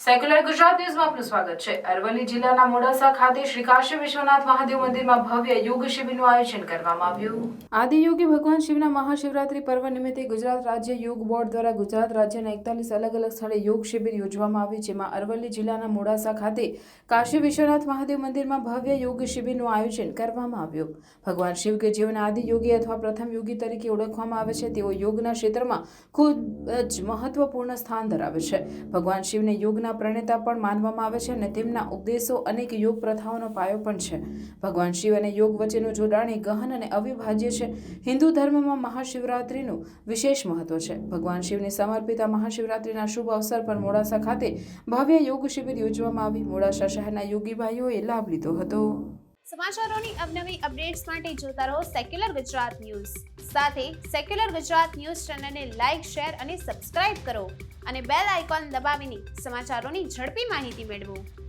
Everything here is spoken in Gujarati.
સેક્યુલર ગુજરાત ન્યૂઝમાં આપનું સ્વાગત છે। અરવલ્લી જિલ્લાના મોડાસા ખાતે શ્રી કાશી વિશ્વનાથ મહાદેવ મંદિરમાં ભવ્ય યોગ શિબિરનું આયોજન કરવામાં આવ્યું। આદિયોગી ભગવાન શિવના મહાશિવરાત્રી પર્વ નિમિત્તે ગુજરાત રાજ્ય યોગ બોર્ડ દ્વારા ગુજરાત રાજ્યના 41 અલગ અલગ સ્થળે યોગ શિબિર યોજવામાં આવી, જેમાં અરવલ્લી જિલ્લાના મોડાસા ખાતે કાશી વિશ્વનાથ મહાદેવ મંદિરમાં ભવ્ય યોગ શિબિરનું આયોજન કરવામાં આવ્યું। ભગવાન શિવ કે જેઓને આદિયોગી અથવા પ્રથમ યોગી તરીકે ઓળખવામાં આવે છે, તેઓ યોગના ક્ષેત્રમાં ખૂબ જ મહત્વપૂર્ણ સ્થાન ધરાવે છે। ભગવાન શિવને યોગના પ્રણેતા પણ માનવામાં આવે છે અને તેમના ઉપદેશો અનેક યોગ પ્રથાઓનો પાયો પણ છે। ભગવાન શિવ અને યોગ વચ્ચેનું જોડાણ એ ગહન અને અવિભાજ્ય છે। હિન્દુ ધર્મમાં મહાશિવરાત્રિનું વિશેષ મહત્વ છે। ભગવાન શિવને સમર્પિત આ મહાશિવરાત્રિના શુભ અવસર પર મોડાસા ખાતે ભવ્ય યોગ શિબિર યોજવામાં આવી। મોડાસા શહેરના યોગી ભાઈઓએ લાભ લીધો હતો। સમાચારોની અવનવી અપડેટ્સ માટે જોતા રહો સેક્યુલર ગુજરાત ન્યૂઝ। સાથે સેક્યુલર ગુજરાત ન્યૂઝ ચેનલને લાઇક, શેર અને સબસ્ક્રાઇબ કરો અને બેલ આઇકોન દબાવીને સમાચારોની ઝડપી માહિતી મેળવો।